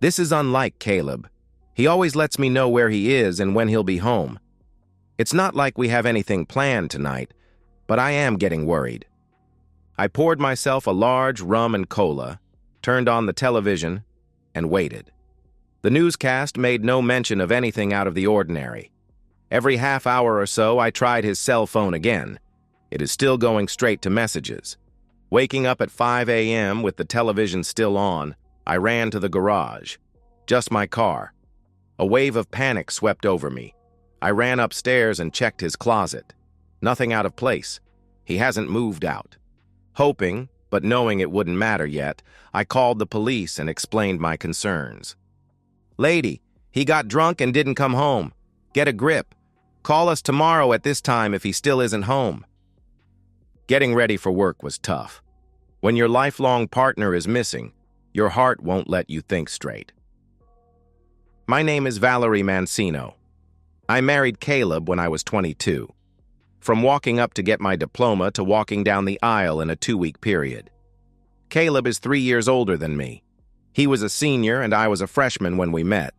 This is unlike Caleb. He always lets me know where he is and when he'll be home. It's not like we have anything planned tonight, but I am getting worried. I poured myself a large rum and cola, turned on the television, and waited. The newscast made no mention of anything out of the ordinary. Every half hour or so, I tried his cell phone again. It is still going straight to messages. Waking up at 5 a.m. with the television still on, I ran to the garage. Just my car. A wave of panic swept over me. I ran upstairs and checked his closet. Nothing out of place. He hasn't moved out. Hoping, but knowing it wouldn't matter yet, I called the police and explained my concerns. "Lady, he got drunk and didn't come home. Get a grip. Call us tomorrow at this time if he still isn't home." Getting ready for work was tough. When your lifelong partner is missing, your heart won't let you think straight. My name is Valerie Mancino. I married Caleb when I was 22. From walking up to get my diploma to walking down the aisle in a 2-week period. Caleb is 3 years older than me. He was a senior and I was a freshman when we met.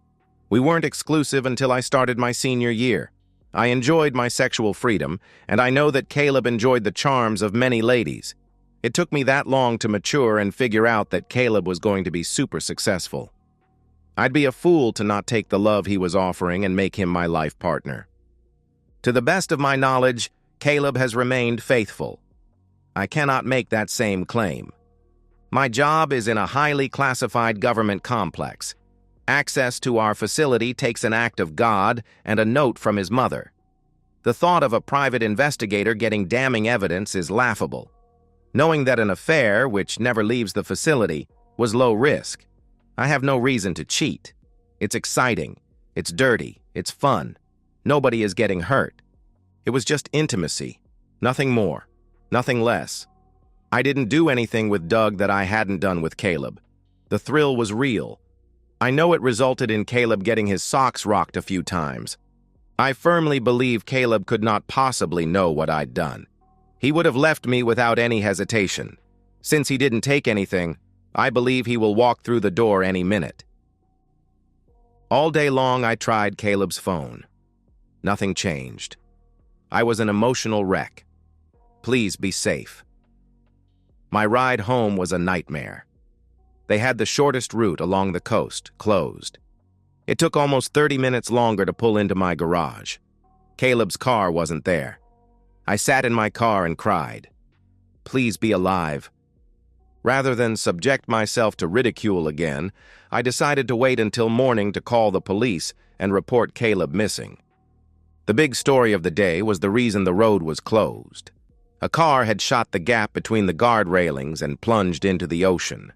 We weren't exclusive until I started my senior year. I enjoyed my sexual freedom, and I know that Caleb enjoyed the charms of many ladies. It took me that long to mature and figure out that Caleb was going to be super successful. I'd be a fool to not take the love he was offering and make him my life partner. To the best of my knowledge, Caleb has remained faithful. I cannot make that same claim. My job is in a highly classified government complex. Access to our facility takes an act of God and a note from his mother. The thought of a private investigator getting damning evidence is laughable. Knowing that an affair, which never leaves the facility, was low risk. I have no reason to cheat. It's exciting. It's dirty. It's fun. Nobody is getting hurt. It was just intimacy. Nothing more. Nothing less. I didn't do anything with Doug that I hadn't done with Caleb. The thrill was real. I know it resulted in Caleb getting his socks rocked a few times. I firmly believe Caleb could not possibly know what I'd done. He would have left me without any hesitation. Since he didn't take anything, I believe he will walk through the door any minute. All day long, I tried Caleb's phone. Nothing changed. I was an emotional wreck. Please be safe. My ride home was a nightmare. They had the shortest route along the coast, closed. It took almost 30 minutes longer to pull into my garage. Caleb's car wasn't there. I sat in my car and cried. Please be alive. Rather than subject myself to ridicule again, I decided to wait until morning to call the police and report Caleb missing. The big story of the day was the reason the road was closed. A car had shot the gap between the guard railings and plunged into the ocean.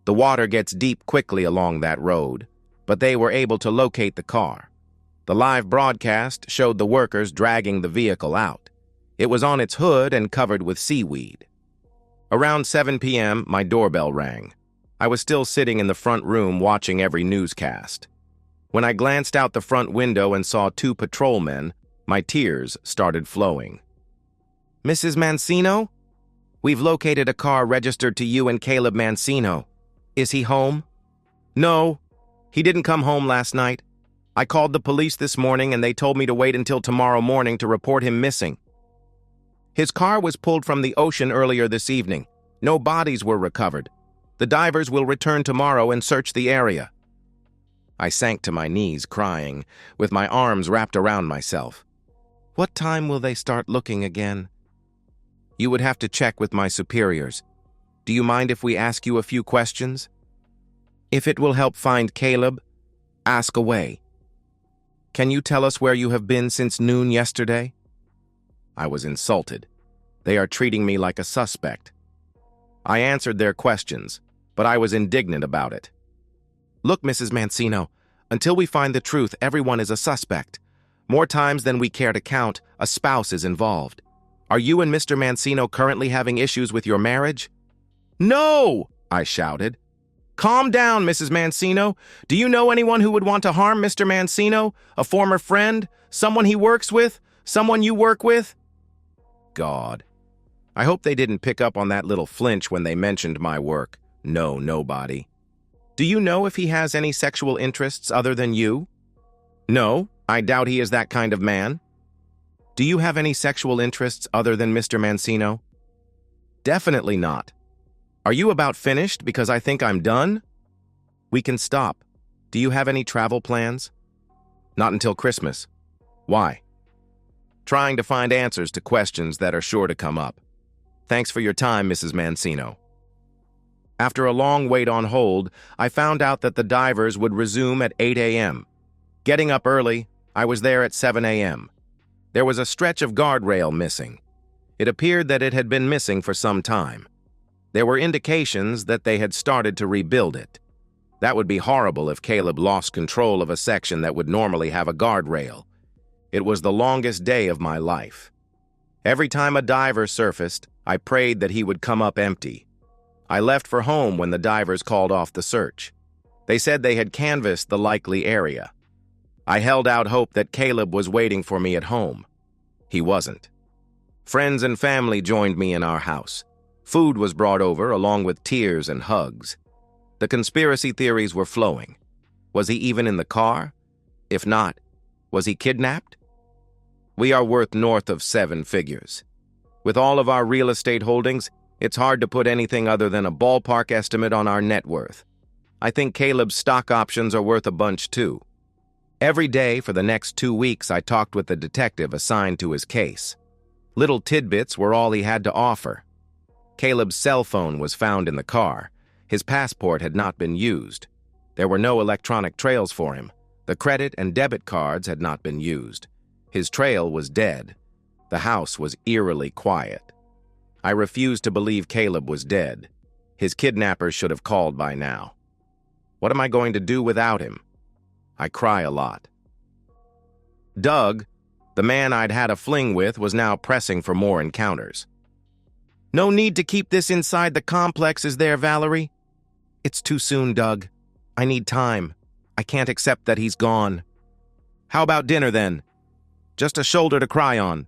The water gets deep quickly along that road, but they were able to locate the car. The live broadcast showed the workers dragging the vehicle out. It was on its hood and covered with seaweed. Around 7 p.m., my doorbell rang. I was still sitting in the front room watching every newscast. When I glanced out the front window and saw 2 patrolmen, my tears started flowing. "Mrs. Mancino? We've located a car registered to you and Caleb Mancino. Is he home?" "No, he didn't come home last night. I called the police this morning and they told me to wait until tomorrow morning to report him missing. His car was pulled from the ocean earlier this evening. No bodies were recovered. The divers will return tomorrow and search the area." I sank to my knees, crying, with my arms wrapped around myself. "What time will they start looking again?" "You would have to check with my superiors. Do you mind if we ask you a few questions?" "If it will help find Caleb, ask away." "Can you tell us where you have been since noon yesterday?" I was insulted. They are treating me like a suspect. I answered their questions, but I was indignant about it. "Look, Mrs. Mancino, until we find the truth, everyone is a suspect. More times than we care to count, a spouse is involved. Are you and Mr. Mancino currently having issues with your marriage?" "No!" I shouted. "Calm down, Mrs. Mancino. Do you know anyone who would want to harm Mr. Mancino? A former friend? Someone he works with? Someone you work with?" God. I hope they didn't pick up on that little flinch when they mentioned my work. No, nobody. Do you know if he has any sexual interests other than you? No, I doubt he is that kind of man. Do you have any sexual interests other than Mr. Mancino? Definitely not. Are you about finished because I think I'm done? We can stop. Do you have any travel plans? Not until Christmas. Why? Trying to find answers to questions that are sure to come up. Thanks for your time, Mrs. Mancino. After a long wait on hold, I found out that the divers would resume at 8 a.m. Getting up early, I was there at 7 a.m. There was a stretch of guardrail missing. It appeared that it had been missing for some time. There were indications that they had started to rebuild it. That would be horrible if Caleb lost control of a section that would normally have a guardrail. It was the longest day of my life. Every time a diver surfaced, I prayed that he would come up empty. I left for home when the divers called off the search. They said they had canvassed the likely area. I held out hope that Caleb was waiting for me at home. He wasn't. Friends and family joined me in our house. Food was brought over along with tears and hugs. The conspiracy theories were flowing. Was he even in the car? If not, was he kidnapped? We are worth north of 7 figures. With all of our real estate holdings, it's hard to put anything other than a ballpark estimate on our net worth. I think Caleb's stock options are worth a bunch too. Every day for the next 2 weeks, I talked with the detective assigned to his case. Little tidbits were all he had to offer. Caleb's cell phone was found in the car. His passport had not been used. There were no electronic trails for him. The credit and debit cards had not been used. His trail was dead. The house was eerily quiet. I refused to believe Caleb was dead. His kidnappers should have called by now. What am I going to do without him? I cry a lot. Doug, the man I'd had a fling with, was now pressing for more encounters. No need to keep this inside the complex, is there, Valerie? It's too soon, Doug. I need time. I can't accept that he's gone. How about dinner, then? Just a shoulder to cry on.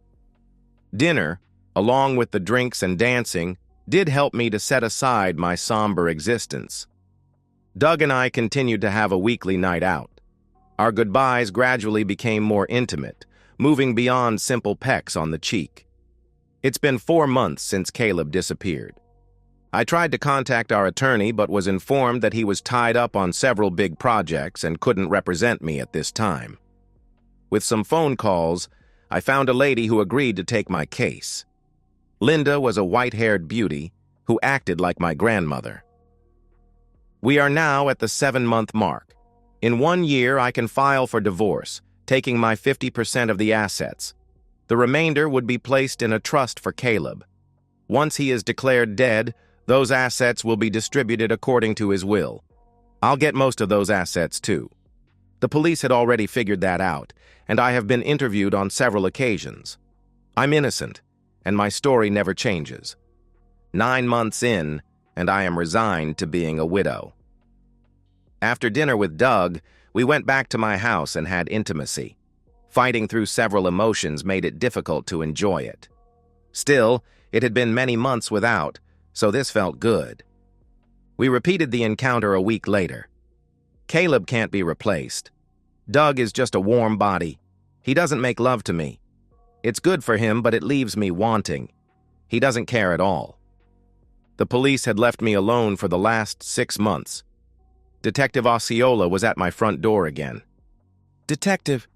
Dinner, along with the drinks and dancing, did help me to set aside my somber existence. Doug and I continued to have a weekly night out. Our goodbyes gradually became more intimate, moving beyond simple pecks on the cheek. It's been 4 months since Caleb disappeared. I tried to contact our attorney but was informed that he was tied up on several big projects and couldn't represent me at this time. With some phone calls, I found a lady who agreed to take my case. Linda was a white-haired beauty who acted like my grandmother. We are now at the 7-month mark. In 1 year, I can file for divorce, taking my 50% of the assets. The remainder would be placed in a trust for Caleb. Once he is declared dead, those assets will be distributed according to his will. I'll get most of those assets, too. The police had already figured that out, and I have been interviewed on several occasions. I'm innocent, and my story never changes. 9 months in, and I am resigned to being a widow. After dinner with Doug, we went back to my house and had intimacy. Fighting through several emotions made it difficult to enjoy it. Still, it had been many months without, so this felt good. We repeated the encounter a week later. Caleb can't be replaced. Doug is just a warm body. He doesn't make love to me. It's good for him, but it leaves me wanting. He doesn't care at all. The police had left me alone for the last 6 months. Detective Osceola was at my front door again. Detective,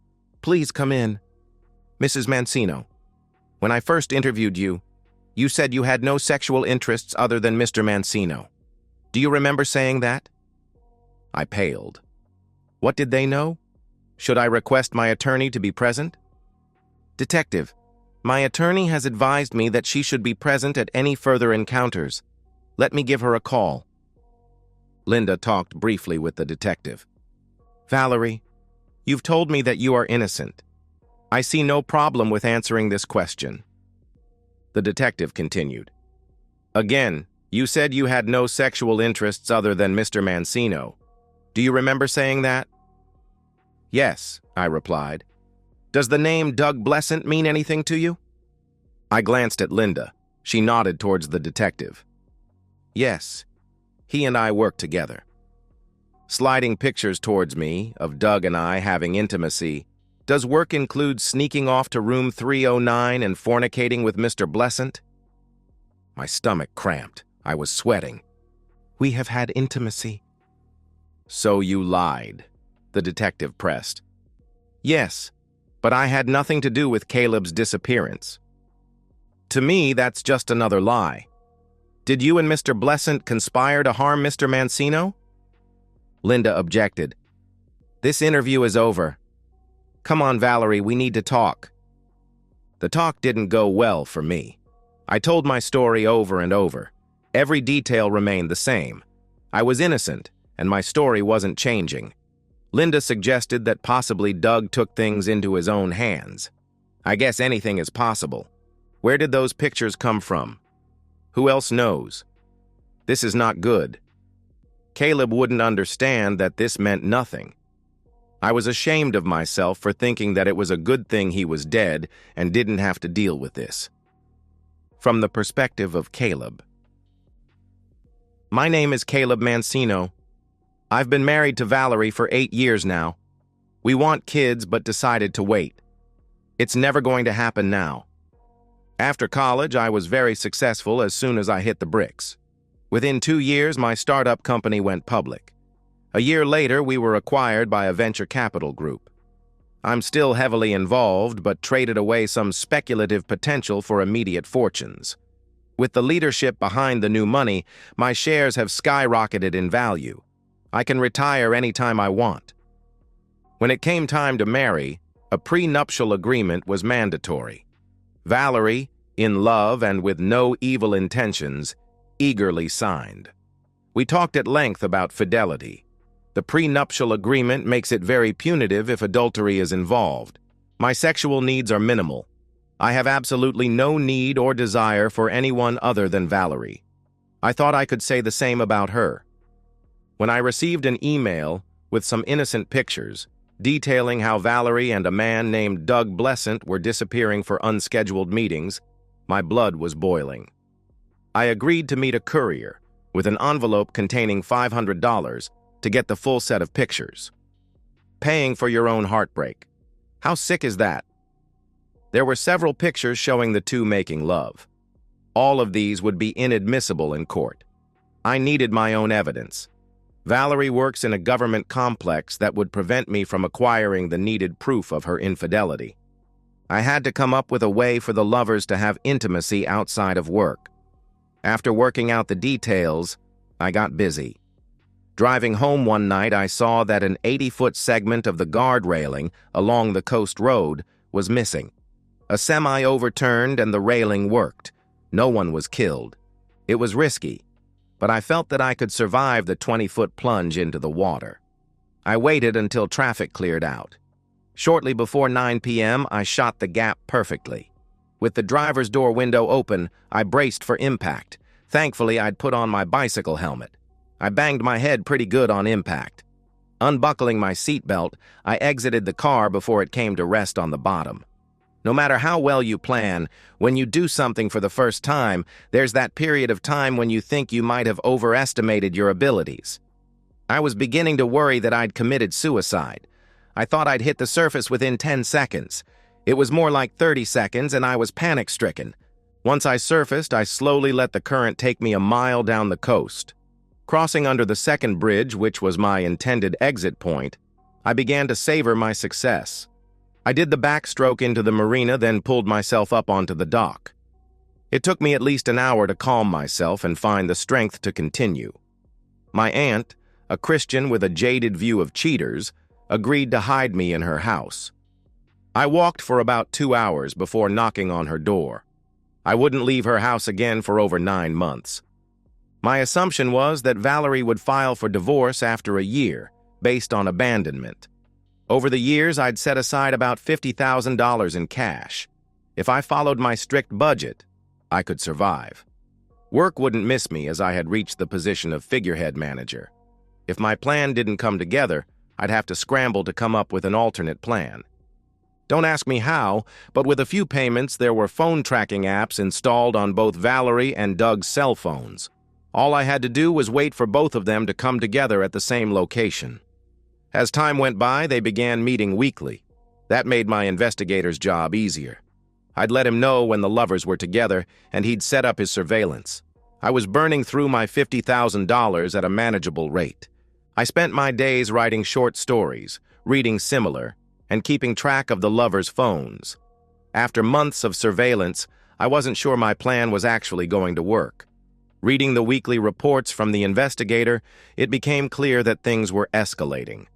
please come in. Mrs. Mancino, when I first interviewed you, you said you had no sexual interests other than Mr. Mancino. Do you remember saying that? I paled. What did they know? Should I request my attorney to be present? Detective, my attorney has advised me that she should be present at any further encounters. Let me give her a call. Linda talked briefly with the detective. Valerie, you've told me that you are innocent. I see no problem with answering this question. The detective continued. Again, you said you had no sexual interests other than Mr. Mancino. Do you remember saying that? Yes, I replied. Does the name Doug Blessant mean anything to you? I glanced at Linda. She nodded towards the detective. Yes, he and I work together. sliding pictures towards me of Doug and I having intimacy. Does work include sneaking off to room 309 and fornicating with Mr. Blessant? My stomach cramped. I was sweating. We have had intimacy. So you lied, the detective pressed. Yes, but I had nothing to do with Caleb's disappearance. To me, that's just another lie. Did you and Mr. Blessant conspire to harm Mr. Mancino? Linda objected. This interview is over. Come on, Valerie, we need to talk. The talk didn't go well for me. I told my story over and over. Every detail remained the same. I was innocent, and my story wasn't changing. Linda suggested that possibly Doug took things into his own hands. I guess anything is possible. Where did those pictures come from? Who else knows? This is not good. Caleb wouldn't understand that this meant nothing. I was ashamed of myself for thinking that it was a good thing he was dead and didn't have to deal with this. From the perspective of Caleb. My name is Caleb Mancino. I've been married to Valerie for 8 years now. We want kids but decided to wait. It's never going to happen now. After college, I was very successful as soon as I hit the bricks. Within 2 years, my startup company went public. A year later, we were acquired by a venture capital group. I'm still heavily involved, but traded away some speculative potential for immediate fortunes. With the leadership behind the new money, my shares have skyrocketed in value. I can retire anytime I want. When it came time to marry, a prenuptial agreement was mandatory. Valerie, in love and with no evil intentions, eagerly signed. We talked at length about fidelity. The prenuptial agreement makes it very punitive if adultery is involved. My sexual needs are minimal. I have absolutely no need or desire for anyone other than Valerie. I thought I could say the same about her. When I received an email with some innocent pictures detailing how Valerie and a man named Doug Blessant were disappearing for unscheduled meetings, my blood was boiling. I agreed to meet a courier with an envelope containing $500 to get the full set of pictures. Paying for your own heartbreak. How sick is that? There were several pictures showing the two making love. All of these would be inadmissible in court. I needed my own evidence. Valerie works in a government complex that would prevent me from acquiring the needed proof of her infidelity. I had to come up with a way for the lovers to have intimacy outside of work. After working out the details, I got busy. Driving home one night, I saw that an 80-foot segment of the guard railing along the coast road was missing. A semi overturned and the railing worked. No one was killed. It was risky, but I felt that I could survive the 20-foot plunge into the water. I waited until traffic cleared out. Shortly before 9 p.m., I shot the gap perfectly. With the driver's door window open, I braced for impact. Thankfully, I'd put on my bicycle helmet. I banged my head pretty good on impact. Unbuckling my seatbelt, I exited the car before it came to rest on the bottom. No matter how well you plan, when you do something for the first time, there's that period of time when you think you might have overestimated your abilities. I was beginning to worry that I'd committed suicide. I thought I'd hit the surface within 10 seconds. It was more like 30 seconds, and I was panic-stricken. Once I surfaced, I slowly let the current take me a mile down the coast. Crossing under the second bridge, which was my intended exit point, I began to savor my success. I did the backstroke into the marina, then pulled myself up onto the dock. It took me at least an hour to calm myself and find the strength to continue. My aunt, a Christian with a jaded view of cheaters, agreed to hide me in her house. I walked for about 2 hours before knocking on her door. I wouldn't leave her house again for over 9 months. My assumption was that Valerie would file for divorce after a year, based on abandonment. Over the years, I'd set aside about $50,000 in cash. If I followed my strict budget, I could survive. Work wouldn't miss me as I had reached the position of figurehead manager. If my plan didn't come together, I'd have to scramble to come up with an alternate plan. Don't ask me how, but with a few payments, there were phone tracking apps installed on both Valerie and Doug's cell phones. All I had to do was wait for both of them to come together at the same location. As time went by, they began meeting weekly. That made my investigator's job easier. I'd let him know when the lovers were together, and he'd set up his surveillance. I was burning through my $50,000 at a manageable rate. I spent my days writing short stories, reading similar, and keeping track of the lovers' phones. After months of surveillance, I wasn't sure my plan was actually going to work. Reading the weekly reports from the investigator, it became clear that things were escalating.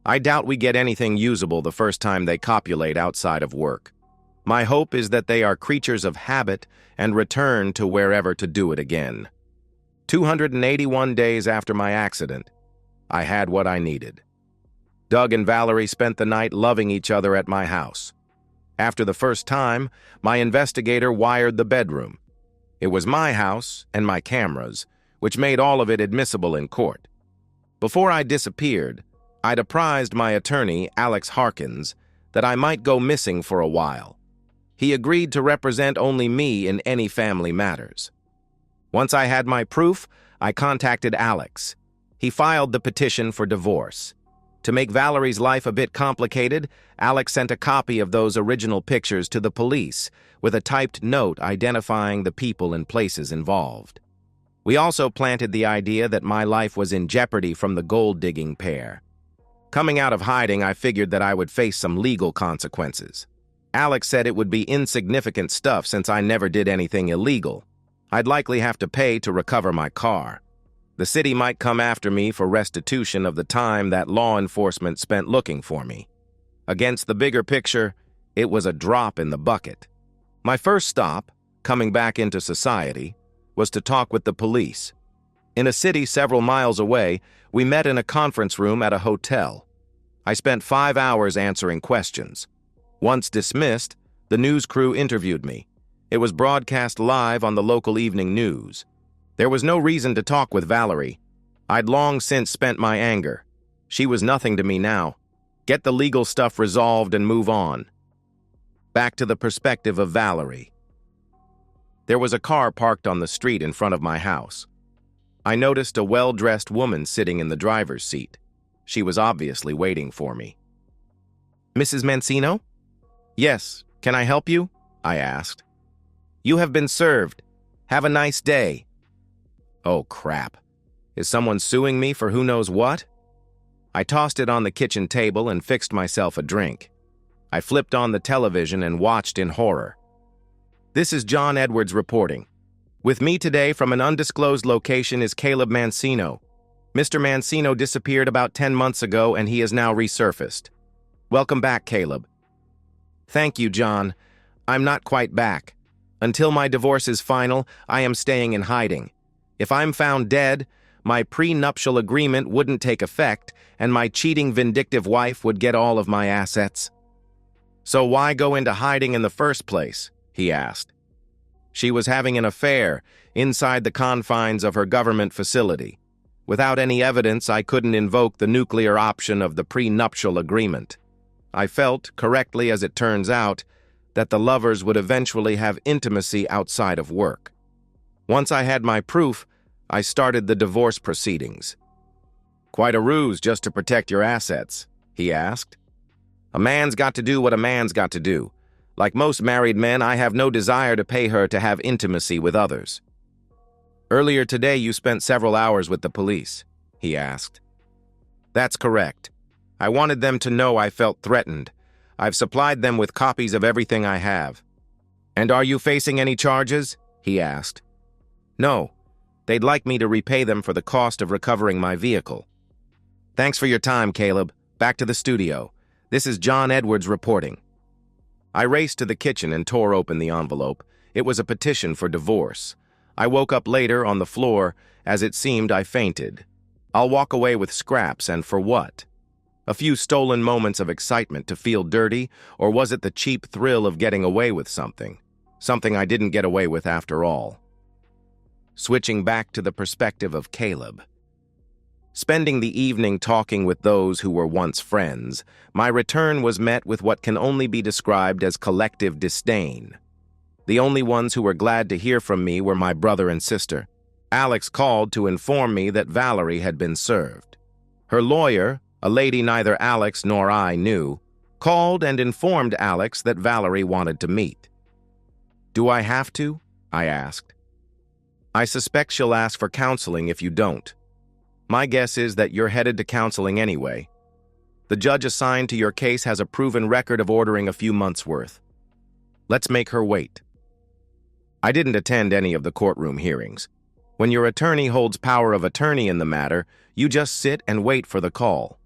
I doubt we get anything usable the first time they copulate outside of work. My hope is that they are creatures of habit and return to wherever to do it again. 281 days after my accident, I had what I needed. Doug and Valerie spent the night loving each other at my house. After the first time, my investigator wired the bedroom. It was my house and my cameras, which made all of it admissible in court. Before I disappeared, I'd apprised my attorney, Alex Harkins, that I might go missing for a while. He agreed to represent only me in any family matters. Once I had my proof, I contacted Alex. He filed the petition for divorce. To make Valerie's life a bit complicated, Alex sent a copy of those original pictures to the police with a typed note identifying the people and places involved. We also planted the idea that my life was in jeopardy from the gold-digging pair. Coming out of hiding, I figured that I would face some legal consequences. Alex said it would be insignificant stuff since I never did anything illegal. I'd likely have to pay to recover my car. The city might come after me for restitution of the time that law enforcement spent looking for me. Against the bigger picture, it was a drop in the bucket. My first stop, coming back into society, was to talk with the police. In a city several miles away, we met in a conference room at a hotel. I spent 5 hours answering questions. Once dismissed, the news crew interviewed me. It was broadcast live on the local evening news. There was no reason to talk with Valerie. I'd long since spent my anger. She was nothing to me now. Get the legal stuff resolved and move on. Back to the perspective of Valerie. There was a car parked on the street in front of my house. I noticed a well-dressed woman sitting in the driver's seat. She was obviously waiting for me. "Mrs. Mancino?" "Yes, can I help you?" I asked. "You have been served. Have a nice day." Oh, crap. Is someone suing me for who knows what? I tossed it on the kitchen table and fixed myself a drink. I flipped on the television and watched in horror. This is John Edwards reporting. With me today from an undisclosed location is Caleb Mancino. Mr. Mancino disappeared about 10 months ago and he has now resurfaced. Welcome back, Caleb. Thank you, John. I'm not quite back. Until my divorce is final, I am staying in hiding. If I'm found dead, my prenuptial agreement wouldn't take effect, and my cheating, vindictive wife would get all of my assets. So why go into hiding in the first place? He asked. She was having an affair inside the confines of her government facility. Without any evidence, I couldn't invoke the nuclear option of the prenuptial agreement. I felt, correctly as it turns out, that the lovers would eventually have intimacy outside of work. Once I had my proof, I started the divorce proceedings. "Quite a ruse just to protect your assets," he asked. "A man's got to do what a man's got to do. Like most married men, I have no desire to pay her to have intimacy with others." "Earlier today, you spent several hours with the police," he asked. "That's correct. I wanted them to know I felt threatened. I've supplied them with copies of everything I have." "And are you facing any charges?" he asked. "No. They'd like me to repay them for the cost of recovering my vehicle." "Thanks for your time, Caleb. Back to the studio. This is John Edwards reporting." I raced to the kitchen and tore open the envelope. It was a petition for divorce. I woke up later on the floor. As it seemed, I fainted. I'll walk away with scraps, and for what? A few stolen moments of excitement to feel dirty, or was it the cheap thrill of getting away with something? Something I didn't get away with after all. Switching back to the perspective of Caleb. Spending the evening talking with those who were once friends, my return was met with what can only be described as collective disdain. The only ones who were glad to hear from me were my brother and sister. Alex called to inform me that Valerie had been served. Her lawyer, a lady neither Alex nor I knew, called and informed Alex that Valerie wanted to meet. "Do I have to?" I asked. "I suspect she'll ask for counseling if you don't. My guess is that you're headed to counseling anyway. The judge assigned to your case has a proven record of ordering a few months' worth. Let's make her wait." I didn't attend any of the courtroom hearings. When your attorney holds power of attorney in the matter, you just sit and wait for the call.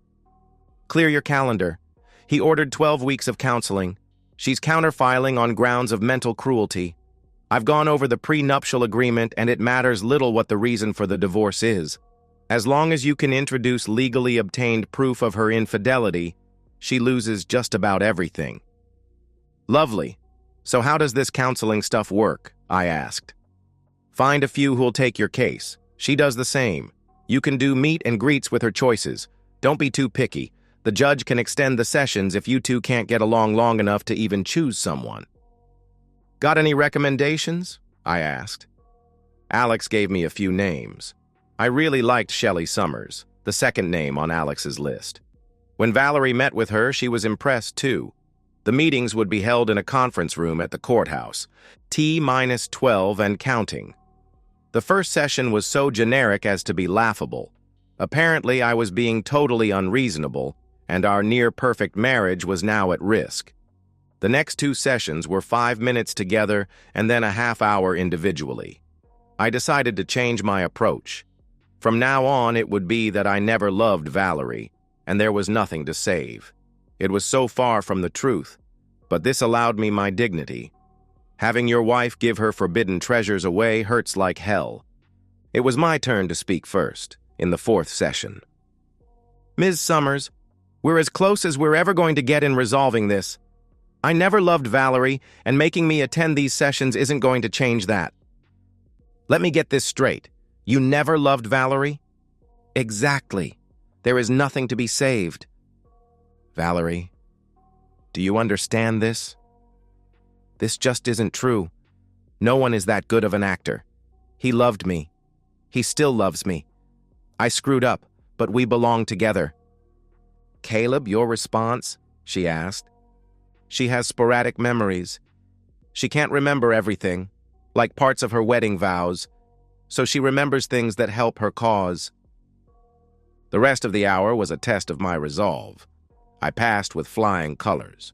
"Clear your calendar. He ordered 12 weeks of counseling. She's counterfiling on grounds of mental cruelty. I've gone over the prenuptial agreement and it matters little what the reason for the divorce is. As long as you can introduce legally obtained proof of her infidelity, she loses just about everything." "Lovely. So how does this counseling stuff work?" I asked. "Find a few who'll take your case. She does the same. You can do meet and greets with her choices. Don't be too picky. The judge can extend the sessions if you two can't get along long enough to even choose someone." "Got any recommendations?" I asked. Alex gave me a few names. I really liked Shelley Summers, the second name on Alex's list. When Valerie met with her, she was impressed too. The meetings would be held in a conference room at the courthouse, T-12 and counting. The first session was so generic as to be laughable. Apparently, I was being totally unreasonable, and our near-perfect marriage was now at risk. The next 2 sessions were 5 minutes together and then a half hour individually. I decided to change my approach. From now on, it would be that I never loved Valerie, and there was nothing to save. It was so far from the truth, but this allowed me my dignity. Having your wife give her forbidden treasures away hurts like hell. It was my turn to speak first, in the 4th session. "Ms. Summers, we're as close as we're ever going to get in resolving this. I never loved Valerie, and making me attend these sessions isn't going to change that." "Let me get this straight. You never loved Valerie?" "Exactly. There is nothing to be saved." "Valerie, do you understand this? This just isn't true. No one is that good of an actor. He loved me. He still loves me. I screwed up, but we belong together." "Caleb, your response?" she asked. "She has sporadic memories. She can't remember everything, like parts of her wedding vows, so she remembers things that help her cause." The rest of the hour was a test of my resolve. I passed with flying colors.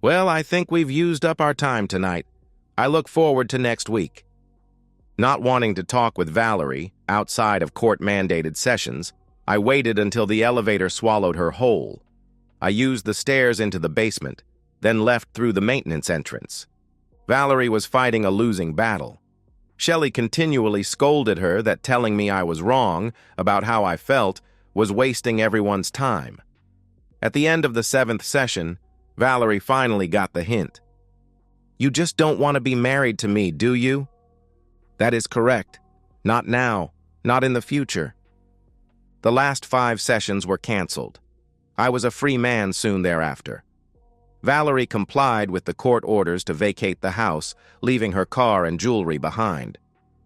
"Well, I think we've used up our time tonight. I look forward to next week." Not wanting to talk with Valerie, outside of court-mandated sessions, I waited until the elevator swallowed her whole. I used the stairs into the basement, then left through the maintenance entrance. Valerie was fighting a losing battle. Shelley continually scolded her that telling me I was wrong about how I felt was wasting everyone's time. At the end of the 7th session, Valerie finally got the hint. "You just don't want to be married to me, do you?" "That is correct. Not now, not in the future." The last 5 sessions were canceled. I was a free man soon thereafter. Valerie complied with the court orders to vacate the house, leaving her car and jewelry behind.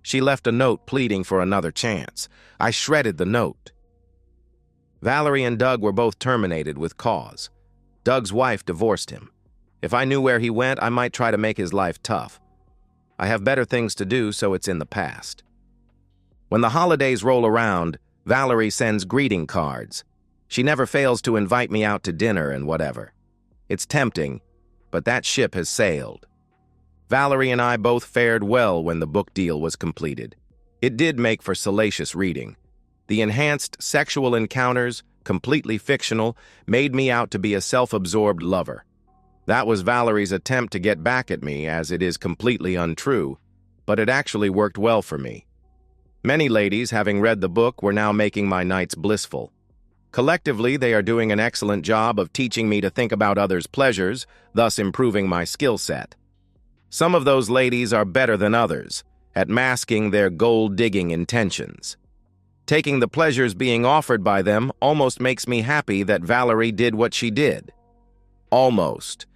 She left a note pleading for another chance. I shredded the note. Valerie and Doug were both terminated with cause. Doug's wife divorced him. If I knew where he went, I might try to make his life tough. I have better things to do, so it's in the past. When the holidays roll around, Valerie sends greeting cards. She never fails to invite me out to dinner and whatever. It's tempting, but that ship has sailed. Valerie and I both fared well when the book deal was completed. It did make for salacious reading. The enhanced sexual encounters, completely fictional, made me out to be a self-absorbed lover. That was Valerie's attempt to get back at me, as it is completely untrue, but it actually worked well for me. Many ladies, having read the book, were now making my nights blissful. Collectively, they are doing an excellent job of teaching me to think about others' pleasures, thus improving my skill set. Some of those ladies are better than others at masking their gold-digging intentions. Taking the pleasures being offered by them almost makes me happy that Valerie did what she did. Almost.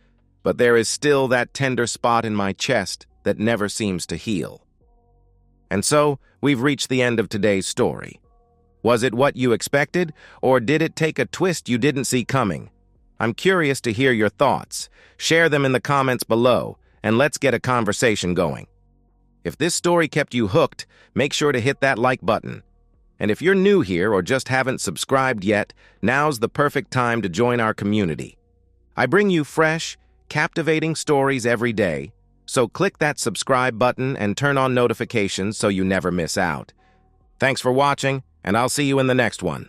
But there is still that tender spot in my chest that never seems to heal. And so, we've reached the end of today's story. Was it what you expected, or did it take a twist you didn't see coming? I'm curious to hear your thoughts. Share them in the comments below, and let's get a conversation going. If this story kept you hooked, make sure to hit that like button. And if you're new here or just haven't subscribed yet, now's the perfect time to join our community. I bring you fresh, captivating stories every day, so click that subscribe button and turn on notifications so you never miss out. Thanks for watching, and I'll see you in the next one.